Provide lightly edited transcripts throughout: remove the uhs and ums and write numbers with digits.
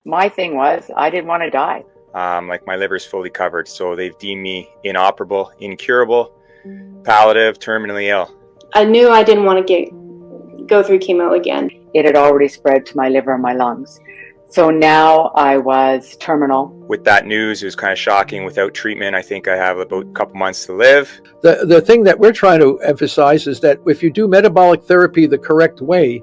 My thing was, I didn't want to die. Like my liver's fully covered, so they've deemed me inoperable, incurable, palliative, terminally ill. I knew I didn't want to go through chemo again. It had already spread to my liver and my lungs. So now I was terminal. With that news, it was kind of shocking. Without treatment, I think I have about a couple months to live. The thing that we're trying to emphasize is that if you do metabolic therapy the correct way,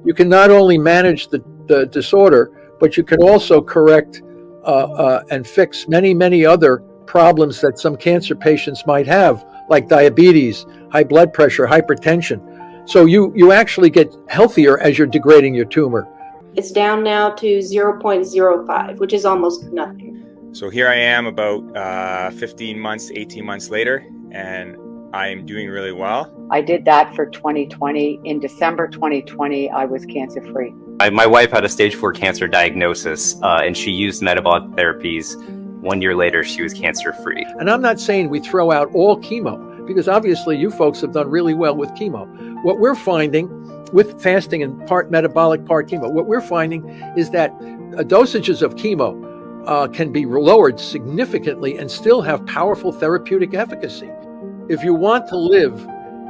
you can not only manage the disorder, but you can also correct and fix many other problems that some cancer patients might have, like diabetes, high blood pressure, hypertension. So you actually get healthier as you're degrading your tumor. It's down now to 0.05, which is almost nothing. So here I am about 15 months, 18 months later, and I am doing really well. I did that for 2020. In December 2020, I was cancer-free. My wife had a stage 4 cancer diagnosis, and she used metabolic therapies. 1 year later, she was cancer-free. And I'm not saying we throw out all chemo, because obviously you folks have done really well with chemo. What we're finding with fasting and part metabolic, part chemo, what we're finding is that dosages of chemo can be lowered significantly and still have powerful therapeutic efficacy. If you want to live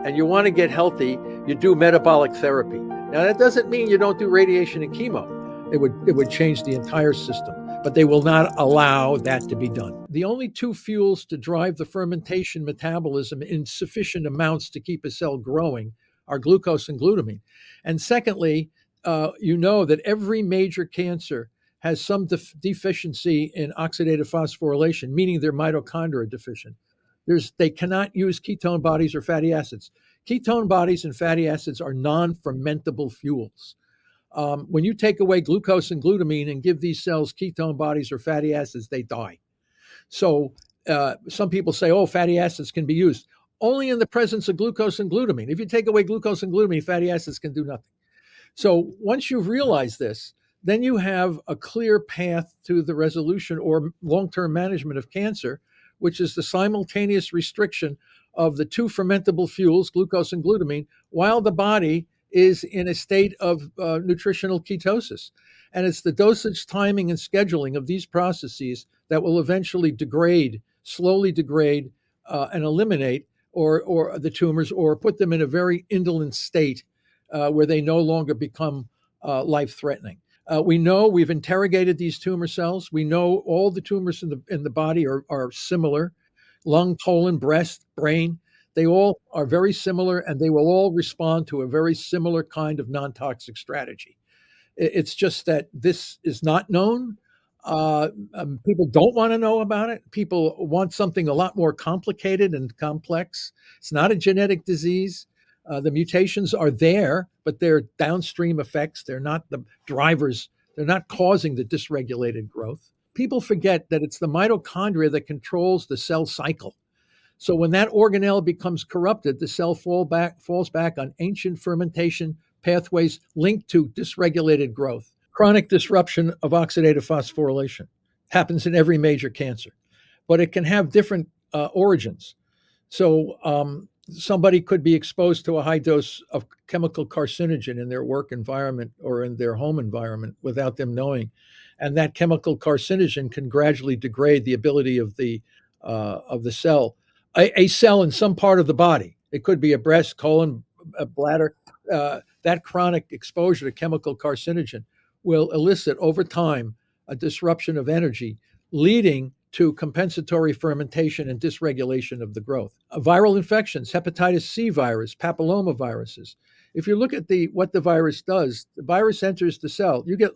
and you want to get healthy, you do metabolic therapy. Now, that doesn't mean you don't do radiation and chemo. It would change the entire system, but they will not allow that to be done. The only two fuels to drive the fermentation metabolism in sufficient amounts to keep a cell growing are glucose and glutamine. And secondly, you know that every major cancer has some deficiency in oxidative phosphorylation, meaning their mitochondria are deficient. They cannot use ketone bodies or fatty acids. Ketone bodies and fatty acids are non-fermentable fuels. When you take away glucose and glutamine and give these cells ketone bodies or fatty acids, they die. So some people say, oh, fatty acids can be used. Only in the presence of glucose and glutamine. If you take away glucose and glutamine, fatty acids can do nothing. So once you've realized this, then you have a clear path to the resolution or long-term management of cancer, which is the simultaneous restriction of the two fermentable fuels, glucose and glutamine, while the body is in a state of nutritional ketosis. And it's the dosage, timing, and scheduling of these processes that will eventually slowly degrade and eliminate or the tumors, or put them in a very indolent state where they no longer become life-threatening. We know we've interrogated these tumor cells. We know all the tumors in the body are similar: lung, colon, breast, brain. They all are very similar, and they will all respond to a very similar kind of non-toxic strategy. It's just that this is not known. People don't want to know about it. People want something a lot more complicated and complex. It's not a genetic disease. The mutations are there, but they're downstream effects. They're not the drivers. They're not causing the dysregulated growth. People forget that it's the mitochondria that controls the cell cycle. So when that organelle becomes corrupted, the cell falls back on ancient fermentation pathways linked to dysregulated growth. Chronic disruption of oxidative phosphorylation happens in every major cancer, but it can have different origins. So somebody could be exposed to a high dose of chemical carcinogen in their work environment or in their home environment without them knowing. And that chemical carcinogen can gradually degrade the ability of the cell. A cell in some part of the body, it could be a breast, colon, a bladder, that chronic exposure to chemical carcinogen will elicit over time a disruption of energy, leading to compensatory fermentation and dysregulation of the growth. Viral infections, hepatitis C virus, papillomaviruses. If you look at what the virus does, the virus enters the cell. You get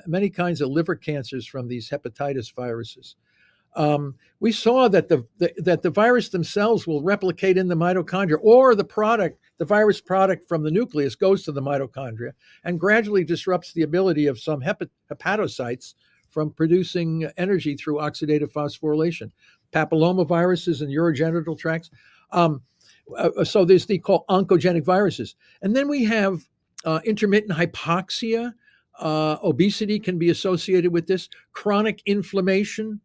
many kinds of liver cancers from these hepatitis viruses. We saw that the virus themselves will replicate in the mitochondria, or the virus product from the nucleus goes to the mitochondria and gradually disrupts the ability of some hepatocytes from producing energy through oxidative phosphorylation. Papillomaviruses and urogenital tracts. So there's the called oncogenic viruses. And then we have intermittent hypoxia. Obesity can be associated with this. Chronic inflammation.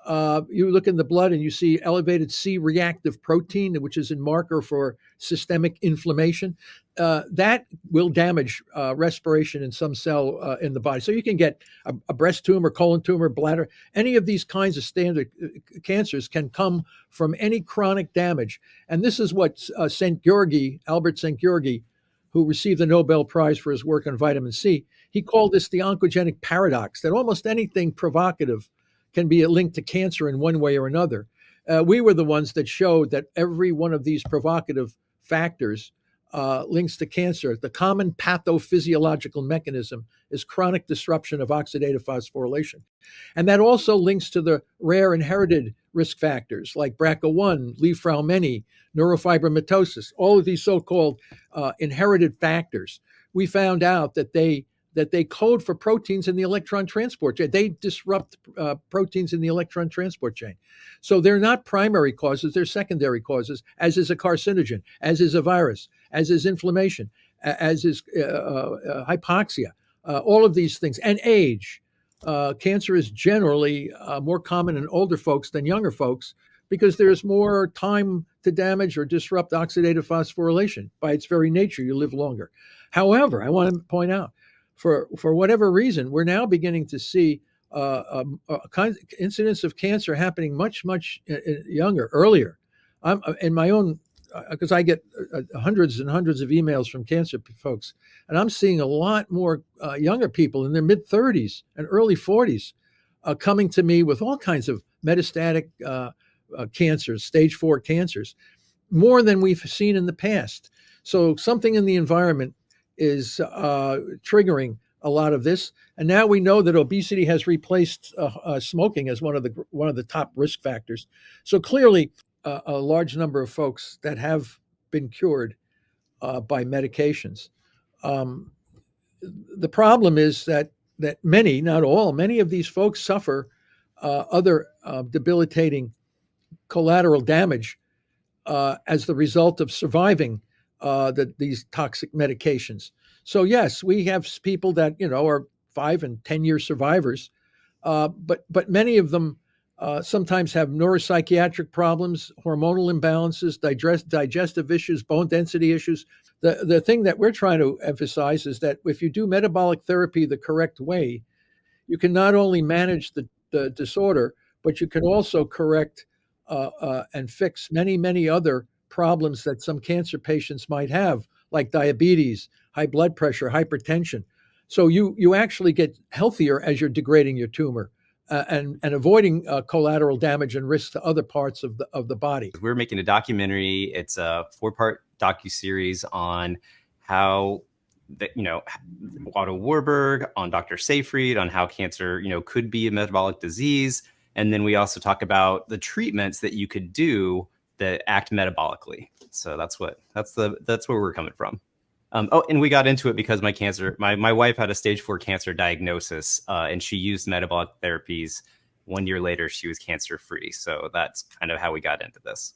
You look in the blood and you see elevated C-reactive protein, which is a marker for systemic inflammation. That will damage respiration in some cell in the body. So you can get a breast tumor, colon tumor, bladder. Any of these kinds of standard cancers can come from any chronic damage. And this is what Albert St. Georgi, who received the Nobel Prize for his work on vitamin C, he called this the oncogenic paradox, that almost anything provocative can be linked to cancer in one way or another. We were the ones that showed that every one of these provocative factors links to cancer. The common pathophysiological mechanism is chronic disruption of oxidative phosphorylation. And that also links to the rare inherited risk factors like BRCA1, Li-Fraumeni, neurofibromatosis, all of these so-called inherited factors. We found out that they code for proteins in the electron transport chain. They disrupt proteins in the electron transport chain. So they're not primary causes, they're secondary causes, as is a carcinogen, as is a virus, as is inflammation, as is hypoxia, all of these things, and age. Cancer is generally more common in older folks than younger folks because there's more time to damage or disrupt oxidative phosphorylation. By its very nature, you live longer. However, I want to point out, for whatever reason, we're now beginning to see incidence of cancer happening much younger, earlier. I'm in my own, because I get hundreds and hundreds of emails from cancer folks, and I'm seeing a lot more younger people in their mid-30s and early 40s coming to me with all kinds of metastatic cancers, stage 4 cancers, more than we've seen in the past. So something in the environment is triggering a lot of this, and now we know that obesity has replaced smoking as one of the top risk factors. So clearly, a large number of folks that have been cured by medications. The problem is that many, not all, many of these folks suffer other debilitating collateral damage as the result of surviving these toxic medications. So yes, we have people that are 5 and 10-year survivors, but many of them sometimes have neuropsychiatric problems, hormonal imbalances, digestive issues, bone density issues. The thing that we're trying to emphasize is that if you do metabolic therapy the correct way, you can not only manage the disorder, but you can also correct and fix many other problems that some cancer patients might have, like diabetes, high blood pressure, hypertension. So you actually get healthier as you're degrading your tumor and avoiding collateral damage and risk to other parts of the body. We're making a documentary. It's a 4-part docuseries on how Otto Warburg, on Dr. Seyfried, on how cancer could be a metabolic disease, and then we also talk about the treatments that you could do that act metabolically. So that's where we're coming from. And we got into it because my wife had a stage 4 cancer diagnosis, and she used metabolic therapies. 1 year later, she was cancer free. So that's kind of how we got into this.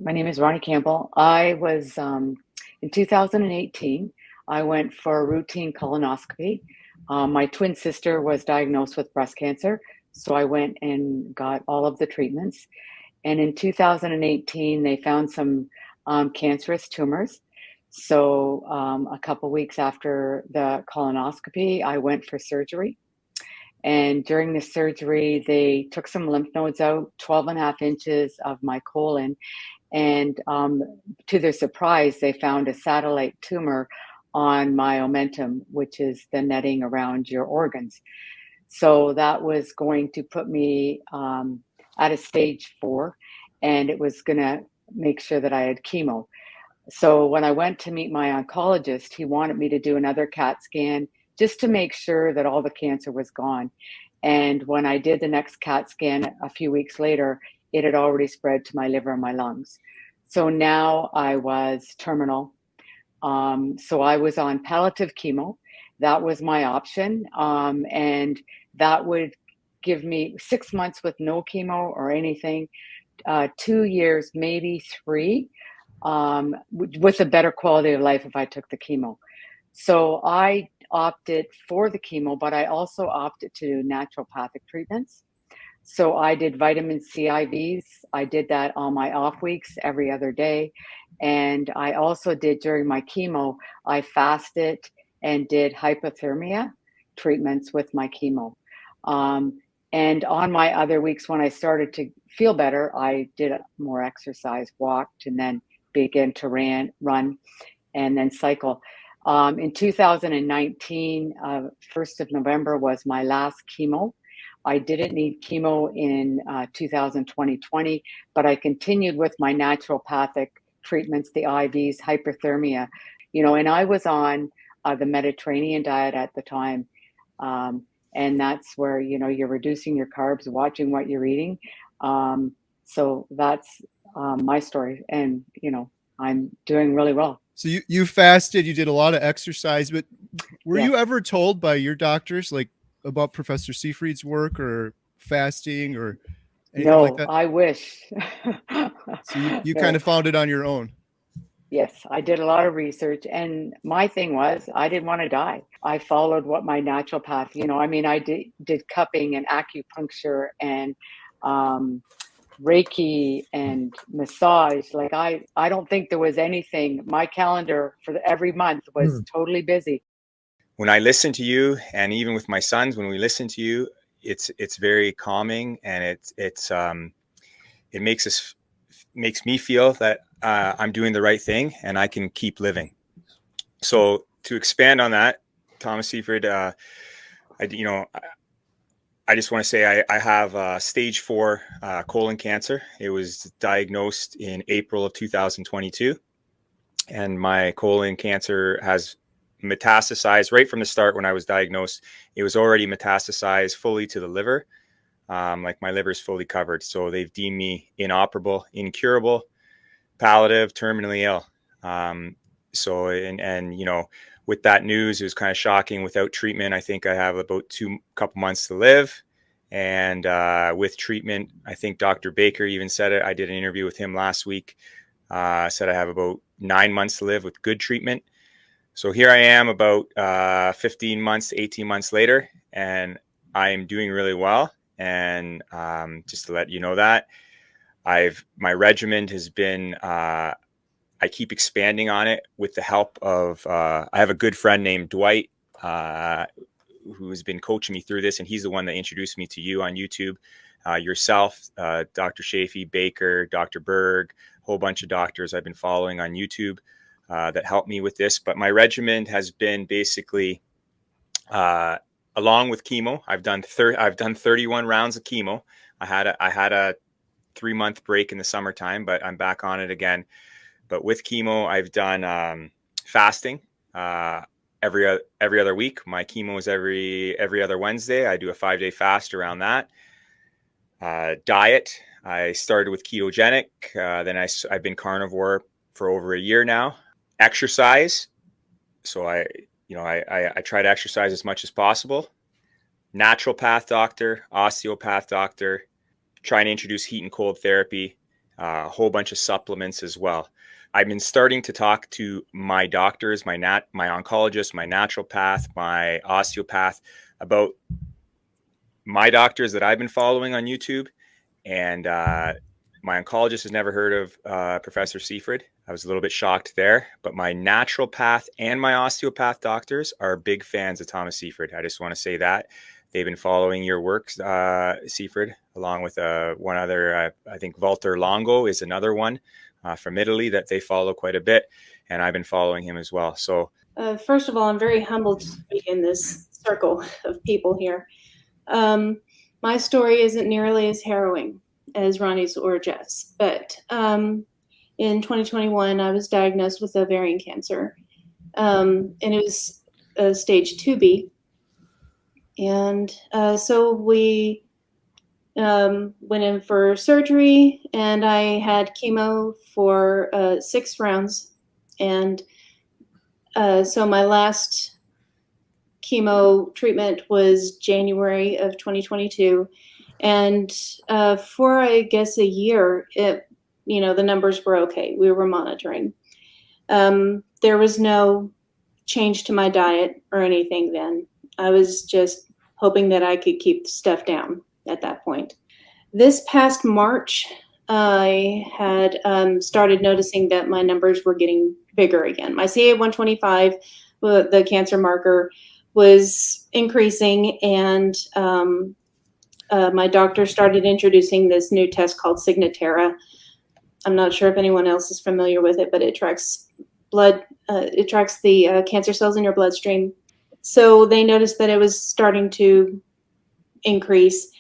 My name is Ronnie Campbell. I was, in 2018, I went for a routine colonoscopy. My twin sister was diagnosed with breast cancer. So I went and got all of the treatments. And in 2018, they found some cancerous tumors. So a couple weeks after the colonoscopy, I went for surgery. And during the surgery, they took some lymph nodes out, 12.5 inches of my colon. And to their surprise, they found a satellite tumor on my omentum, which is the netting around your organs. So that was going to put me at a stage 4, and it was going to make sure that I had chemo. So when I went to meet my oncologist, he wanted me to do another CAT scan just to make sure that all the cancer was gone. And when I did the next CAT scan a few weeks later, it had already spread to my liver and my lungs. So now I was terminal. So I was on palliative chemo. That was my option. And that would give me 6 months with no chemo or anything, 2 years, maybe 3, with a better quality of life if I took the chemo. So I opted for the chemo, but I also opted to do naturopathic treatments. So I did vitamin C IVs. I did that on my off weeks every other day. And I also did during my chemo, I fasted and did hypothermia treatments with my chemo. And on my other weeks, when I started to feel better, I did more exercise, walked, and then began to run and then cycle. In 2019, 1st of November was my last chemo. I didn't need chemo in 2020, but I continued with my naturopathic treatments, the IVs, hyperthermia, and I was on the Mediterranean diet at the time. And that's where, you're reducing your carbs, watching what you're eating. So that's my story. And, I'm doing really well. So you fasted, you did a lot of exercise, but were Yes. you ever told by your doctors like about Professor Seyfried's work or fasting or anything No, like that? I wish. So you No. kind of found it on your own. Yes, I did a lot of research, and my thing was I didn't want to die. I followed what my naturopath, I did cupping and acupuncture and Reiki and massage. Like I don't think there was anything. My calendar for every month was totally busy. When I listen to you, and even with my sons, when we listen to you, it's very calming, and it makes me feel that I'm doing the right thing and I can keep living. So to expand on that, Thomas Seyfried, I just want to say I have stage 4 colon cancer. It was diagnosed in April of 2022, and my colon cancer has metastasized right from the start. When I was diagnosed, it was already metastasized fully to the liver. Like my liver is fully covered. So they've deemed me inoperable, incurable, palliative, terminally ill. So with that news, it was kind of shocking. Without treatment, I think I have about couple months to live. And with treatment, I think Dr. Baker even said it. I did an interview with him last week. Said I have about 9 months to live with good treatment. So here I am about 15 months to 18 months later, and I'm doing really well. And just to let you know that my regimen has been, I keep expanding on it with the help of, I have a good friend named Dwight, who's been coaching me through this. And he's the one that introduced me to you on YouTube, yourself, Dr. Shafee, Baker, Dr. Berg, a whole bunch of doctors I've been following on YouTube that helped me with this. But my regimen has been basically, along with chemo, I've done 31 rounds of chemo. I had a 3-month break in the summertime, but I'm back on it again. But with chemo, I've done fasting every other week. My chemo is every other Wednesday. I do a 5-day fast around that. Diet, I started with ketogenic. Then I've been carnivore for over a year now. Exercise, so I try to exercise as much as possible. Naturopath doctor, osteopath doctor, trying to introduce heat and cold therapy, a whole bunch of supplements as well. I've been starting to talk to my doctors, my oncologist, my naturopath, my osteopath about my doctors that I've been following on YouTube. And my oncologist has never heard of Professor Seyfried. I was a little bit shocked there, but my naturopath and my osteopath doctors are big fans of Thomas Seyfried. I just want to say that. They've been following your work, Seyfried, along with one other, I think Walter Longo is another one from Italy that they follow quite a bit. And I've been following him as well. So first of all, I'm very humbled to be in this circle of people here. My story isn't nearly as harrowing as Ronnie's or Jeff's, but in 2021, I was diagnosed with ovarian cancer, and it was stage 2B. And so we went in for surgery, and I had chemo for 6 rounds. And so my last chemo treatment was January of 2022. And for, I guess, a year, the numbers were okay. We were monitoring. There was no change to my diet or anything then. I was just hoping that I could keep stuff down at that point. This past March, I had started noticing that my numbers were getting bigger again. My CA-125, the cancer marker, was increasing, and my doctor started introducing this new test called Signatera. I'm not sure if anyone else is familiar with it, but it tracks blood. It tracks the cancer cells in your bloodstream. So they noticed that it was starting to increase,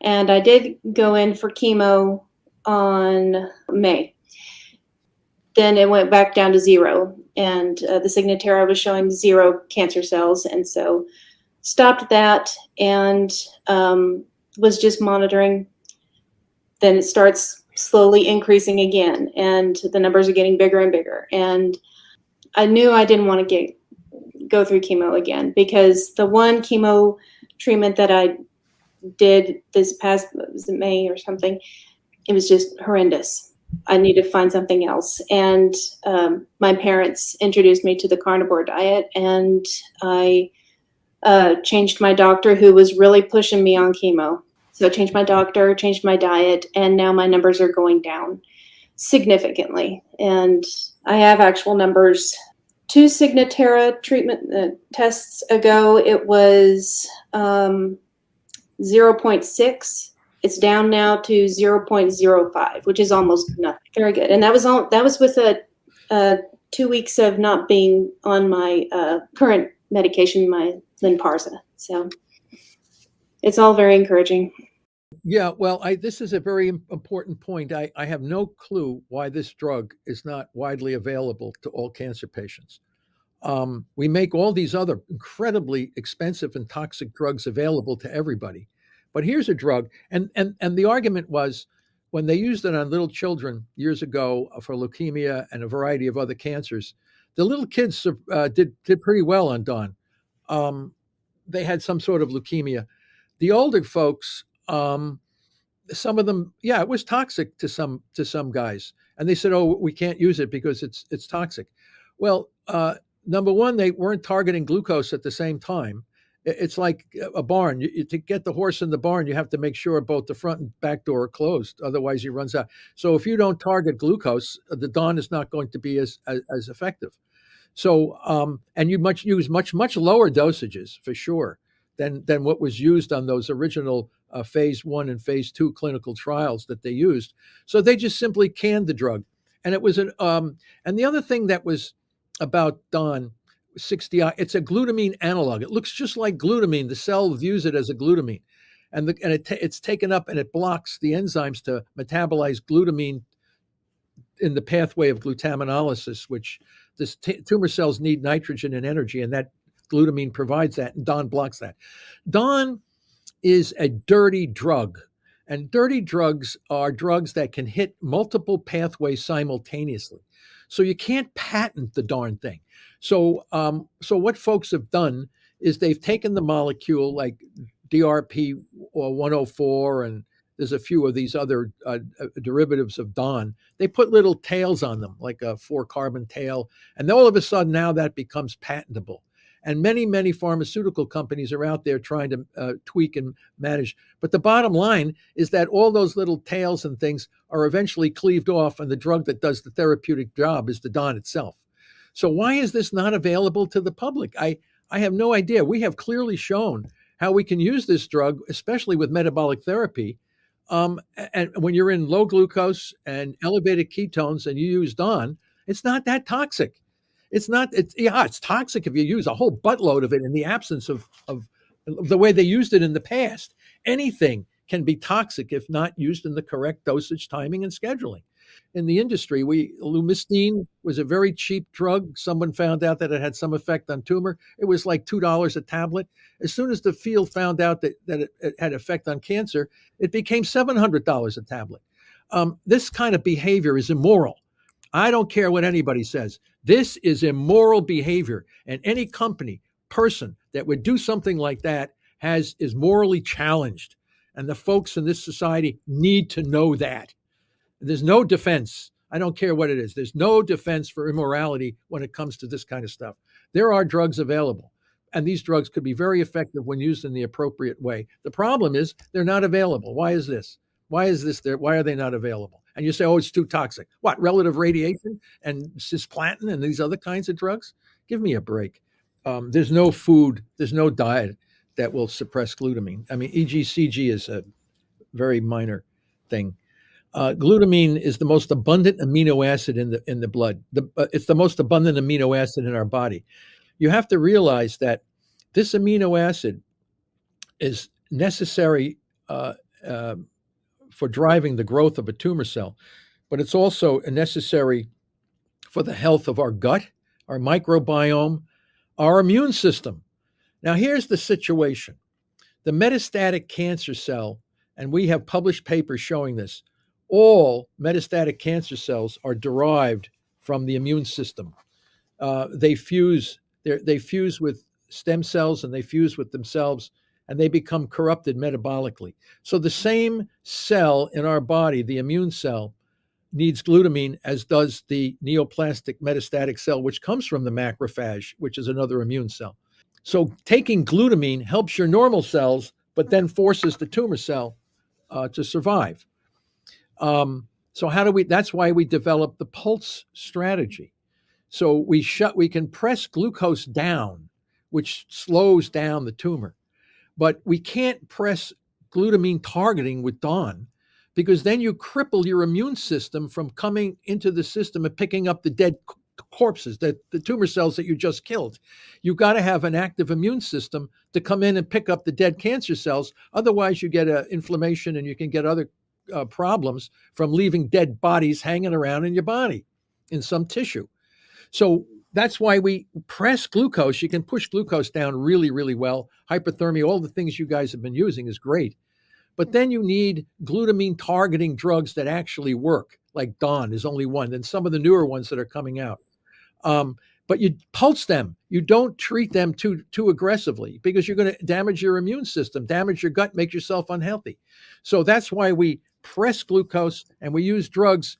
and I did go in for chemo on May. Then it went back down to 0, and the Signatera was showing 0 cancer cells, and so stopped that and was just monitoring. Then it starts slowly increasing again, and the numbers are getting bigger and bigger. And I knew I didn't want to go through chemo again, because the one chemo treatment that I did this past, was it May or something, it was just horrendous. I need to find something else. And my parents introduced me to the carnivore diet, and I changed my doctor, who was really pushing me on chemo. So I changed my doctor, changed my diet, and now my numbers are going down significantly. And I have actual numbers. 2 Signatera treatment tests ago, it was 0.6. It's down now to 0.05, which is almost nothing. Very good. And that was with 2 weeks of not being on my current medication, my Lynparza. So it's all very encouraging. Yeah, well, this is a very important point. I have no clue why this drug is not widely available to all cancer patients. We make all these other incredibly expensive and toxic drugs available to everybody. But here's a drug, and the argument was, when they used it on little children years ago for leukemia and a variety of other cancers, the little kids did pretty well on Don. They had some sort of leukemia. The older folks, some of them, yeah, it was toxic to some guys, and they said, "Oh, we can't use it because it's toxic." Well, number one, they weren't targeting glucose at the same time. It's like a barn. To get the horse in the barn, you have to make sure both the front and back door are closed. Otherwise, he runs out. So if you don't target glucose, the Don is not going to be as effective. So, and you use much lower dosages for sure than what was used on those original phase 1 and phase 2 clinical trials that they used. So they just simply canned the drug, and it was and the other thing that was about Don 60, it's a glutamine analog. It looks just like glutamine. The cell views it as a glutamine, and it's taken up and it blocks the enzymes to metabolize glutamine in the pathway of glutaminolysis, which tumor cells need nitrogen and energy, and that glutamine provides that, and Don blocks that. Don is a dirty drug, and dirty drugs are drugs that can hit multiple pathways simultaneously. So you can't patent the darn thing. So what folks have done is they've taken the molecule like DRP or 104, and there's a few of these other derivatives of Don. They put little tails on them, like a 4-carbon tail, and all of a sudden now that becomes patentable. And many pharmaceutical companies are out there trying to tweak and manage. But the bottom line is that all those little tails and things are eventually cleaved off, and the drug that does the therapeutic job is the Don itself. So why is this not available to the public? I have no idea. We have clearly shown how we can use this drug, especially with metabolic therapy. And when you're in low glucose and elevated ketones and you use Don, it's not that toxic. It's toxic if you use a whole buttload of it in the absence of the way they used it in the past. Anything can be toxic if not used in the correct dosage, timing, and scheduling. In the industry, Lumistine was a very cheap drug. Someone found out that it had some effect on tumor. It was like $2 a tablet. As soon as the field found out that it had effect on cancer, it became $700 a tablet. This kind of behavior is immoral. I don't care what anybody says. This is immoral behavior, and any company, person that would do something like that is morally challenged. And the folks in this society need to know that. There's no defense. I don't care what it is. There's no defense for immorality when it comes to this kind of stuff. There are drugs available, and these drugs could be very effective when used in the appropriate way. The problem is they're not available. Why is this? Why is this there? Why are they not available? And you say, oh, it's too toxic. What, relative radiation and cisplatin and these other kinds of drugs? Give me a break. There's no food, there's no diet that will suppress glutamine. I mean, EGCG is a very minor thing. Glutamine is the most abundant amino acid in the blood. It's the most abundant amino acid in our body. You have to realize that this amino acid is necessary for driving the growth of a tumor cell, but it's also necessary for the health of our gut, our microbiome, our immune system. Now, here's the situation. The metastatic cancer cell, and we have published papers showing this, all metastatic cancer cells are derived from the immune system. They fuse with stem cells and they fuse with themselves and they become corrupted metabolically. So the same cell in our body, the immune cell, needs glutamine as does the neoplastic metastatic cell, which comes from the macrophage, which is another immune cell. So taking glutamine helps your normal cells, but then forces the tumor cell to survive. So that's why we developed the pulse strategy. So we can press glucose down, which slows down the tumor, but we can't press glutamine targeting with DAWN because then you cripple your immune system from coming into the system and picking up the dead corpses, the tumor cells that you just killed. You've got to have an active immune system to come in and pick up the dead cancer cells. Otherwise, you get inflammation and you can get other problems from leaving dead bodies hanging around in your body in some tissue. So that's why we press glucose. You can push glucose down really, really well. Hyperthermia, all the things you guys have been using is great. But then you need glutamine targeting drugs that actually work, like DAWN is only one, and some of the newer ones that are coming out. But you pulse them. You don't treat them too aggressively because you're going to damage your immune system, damage your gut, make yourself unhealthy. So that's why we press glucose and we use drugs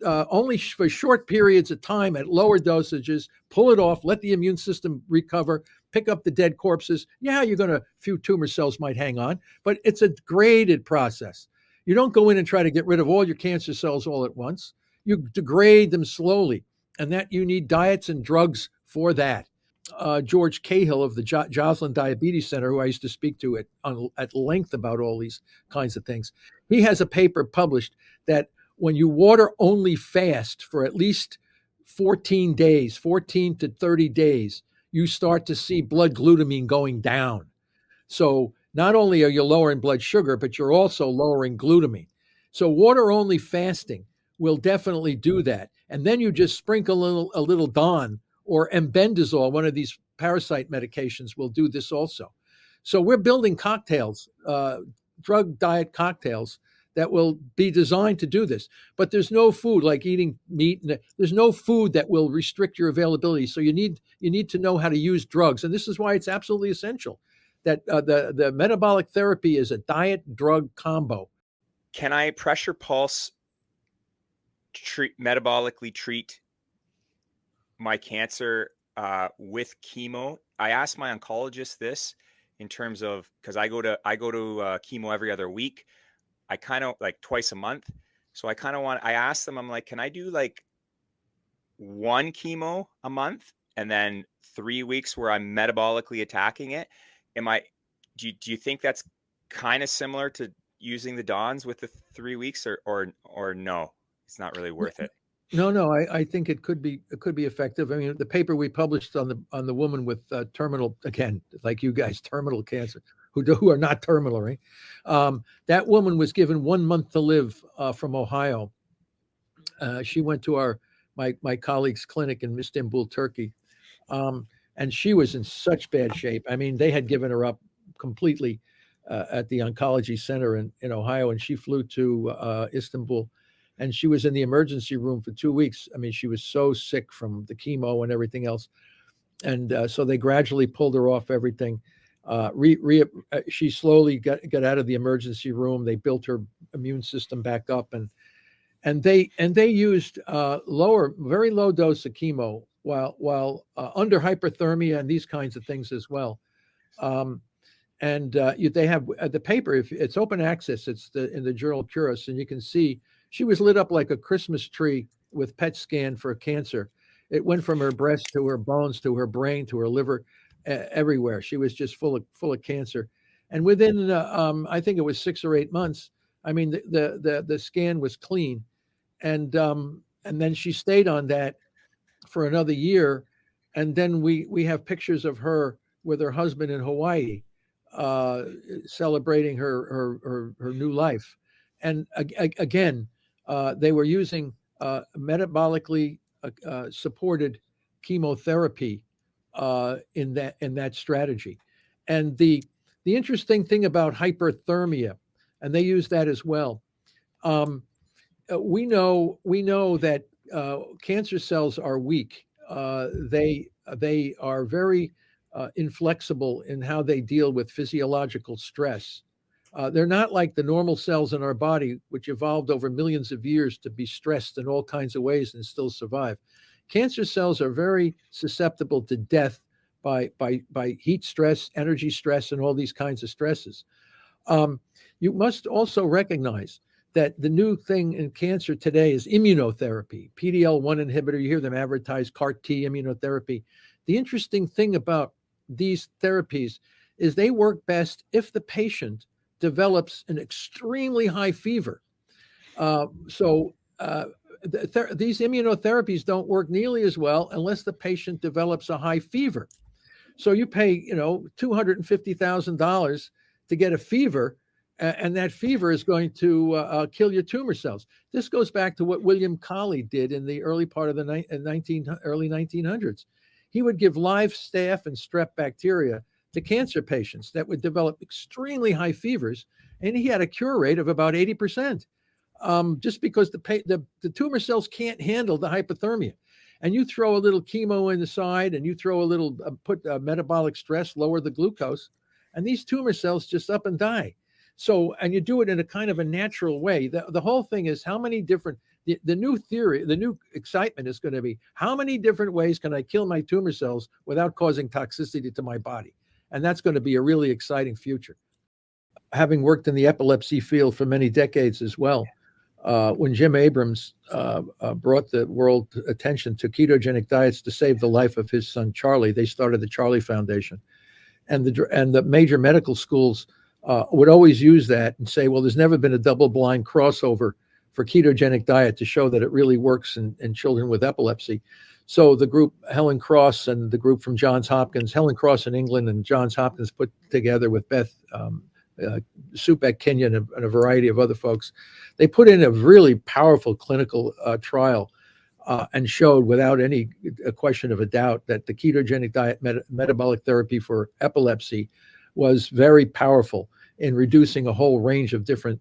only for short periods of time at lower dosages, pull it off, let the immune system recover, pick up the dead corpses. Yeah, a few tumor cells might hang on, but it's a graded process. You don't go in and try to get rid of all your cancer cells all at once. You degrade them slowly, and that you need diets and drugs for that. George Cahill of the Joslin Diabetes Center, who I used to speak to at length about all these kinds of things, he has a paper published that when you water only fast for at least 14 to 30 days, you start to see blood glutamine going down. So not only are you lowering blood sugar, but you're also lowering glutamine. So water only fasting will definitely do that. And then you just sprinkle a little DAWN or embendazole, one of these parasite medications will do this also. So we're building cocktails, drug diet cocktails that will be designed to do this. But there's no food like eating meat. There's no food that will restrict your availability. So you need to know how to use drugs. And this is why it's absolutely essential that the metabolic therapy is a diet drug combo. Can I pressure pulse metabolically treat my cancer with chemo? I asked my oncologist this in terms of, because I go to chemo every other week. I kind of like twice a month. So I asked them, I'm like, can I do like one chemo a month and then 3 weeks where I'm metabolically attacking it? Do you think that's kind of similar to using the DAWNs with the 3 weeks or no, it's not really worth it? No, I think it could be effective. I mean, the paper we published on the woman with terminal, again, like you guys, terminal cancer, who are not terminal, right? That woman was given 1 month to live from Ohio. She went to my colleague's clinic in Istanbul, Turkey, and she was in such bad shape. I mean, they had given her up completely at the oncology center in Ohio, and she flew to Istanbul. And she was in the emergency room for 2 weeks. I mean, she was so sick from the chemo and everything else. And so they gradually pulled her off everything. She slowly got out of the emergency room. They built her immune system back up, and they used very low dose of chemo while under hyperthermia and these kinds of things as well. And they have the paper. If it's open access, it's in the journal Curis, and you can see she was lit up like a Christmas tree with PET scan for cancer. It went from her breast to her bones to her brain to her liver, everywhere. She was just full of cancer. And within I think it was 6 or 8 months, I mean the scan was clean, and then she stayed on that for another year, and then we have pictures of her with her husband in Hawaii, celebrating her new life. And again, they were using metabolically supported chemotherapy in that strategy. And the interesting thing about hyperthermia, and they use that as well. We know that cancer cells are weak. They are very inflexible in how they deal with physiological stress. They're not like the normal cells in our body, which evolved over millions of years to be stressed in all kinds of ways and still survive. Cancer cells are very susceptible to death by heat stress, energy stress, and all these kinds of stresses. You must also recognize that the new thing in cancer today is immunotherapy, PD-L1 inhibitor. You hear them advertise CAR T immunotherapy. The interesting thing about these therapies is they work best if the patient develops an extremely high fever. These immunotherapies don't work nearly as well unless the patient develops a high fever. So you pay, $250,000 to get a fever, and that fever is going to kill your tumor cells. This goes back to what William Coley did in the early part of the early 1900s. He would give live staph and strep bacteria to cancer patients that would develop extremely high fevers, and he had a cure rate of about 80%, just because the tumor cells can't handle the hypothermia. And you throw a little chemo in the side, and you throw a little put metabolic stress, lower the glucose, and these tumor cells just up and die. So, and you do it in a kind of a natural way. The whole thing is how many different, the new theory, the new excitement is going to be, how many different ways can I kill my tumor cells without causing toxicity to my body? And that's going to be a really exciting future. Having worked in the epilepsy field for many decades as well, when Jim Abrams brought the world attention to ketogenic diets to save the life of his son Charlie, they started the Charlie Foundation. And the major medical schools would always use that and say, well, there's never been a double-blind crossover for ketogenic diet to show that it really works in children with epilepsy. So the group, Helen Cross and the group from Johns Hopkins, Helen Cross in England and Johns Hopkins put together with Beth Supek Kenyon and a variety of other folks, they put in a really powerful clinical trial and showed without any question of a doubt that the ketogenic diet metabolic therapy for epilepsy was very powerful in reducing a whole range of different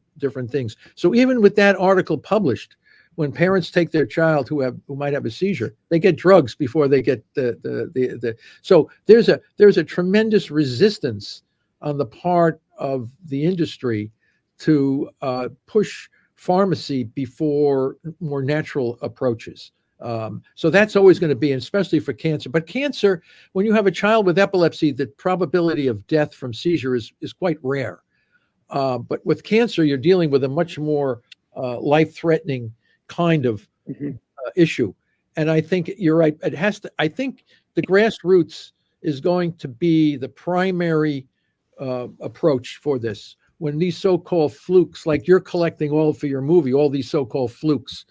things. So even with that article published, when parents take their child who might have a seizure, they get drugs before they get the. So there's a tremendous resistance on the part of the industry to push pharmacy before more natural approaches. So that's always going to be, especially for cancer. But cancer, when you have a child with epilepsy, the probability of death from seizure is quite rare. But with cancer, you're dealing with a much more life-threatening kind of issue. And I think you're right. I think the grassroots is going to be the primary approach for this. When these so-called flukes, like you're collecting all for your movie, all these so-called flukes,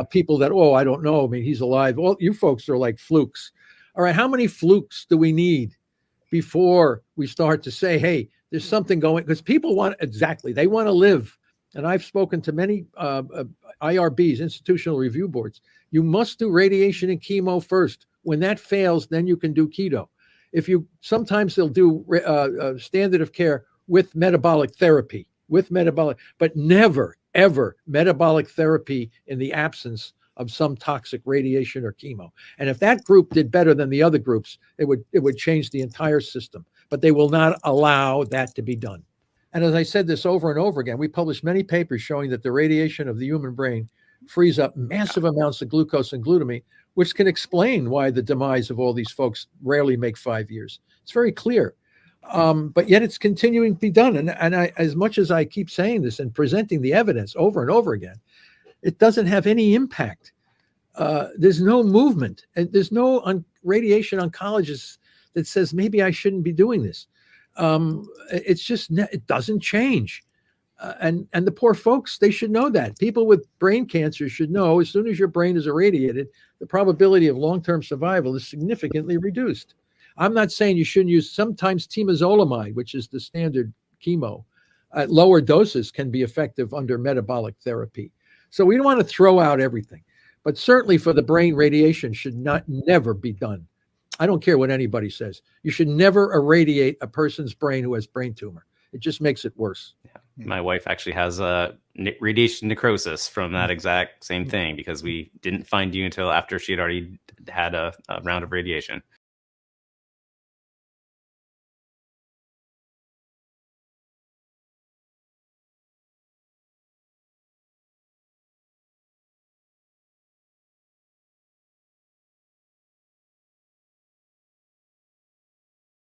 people that, I don't know, I mean, he's alive. Well, you folks are like flukes. All right, how many flukes do we need before we start to say, hey, there's something going, because people they want to live. And I've spoken to many IRBs, institutional review boards. You must do radiation and chemo first. When that fails, then you can do keto. Sometimes they'll do standard of care with metabolic therapy, but never, ever metabolic therapy in the absence of some toxic radiation or chemo. And if that group did better than the other groups, it would change the entire system. But they will not allow that to be done. And as I said this over and over again, we published many papers showing that the radiation of the human brain frees up massive amounts of glucose and glutamine, which can explain why the demise of all these folks rarely make 5 years. It's very clear. But yet it's continuing to be done. And I, as much as I keep saying this and presenting the evidence over and over again, it doesn't have any impact. There's no movement, and there's no radiation oncologist that says maybe I shouldn't be doing this. It's just it doesn't change, and the poor folks, they should know that. People with brain cancer should know as soon as your brain is irradiated, the probability of long-term survival is significantly reduced. I'm not saying you shouldn't use. Sometimes temozolomide, which is the standard chemo, at lower doses can be effective under metabolic therapy. So we don't want to throw out everything. But certainly for the brain, radiation should never be done. I don't care what anybody says. You should never irradiate a person's brain who has brain tumor. It just makes it worse. Yeah. My wife actually has a radiation necrosis from that exact same thing, because we didn't find you until after she had already had a round of radiation.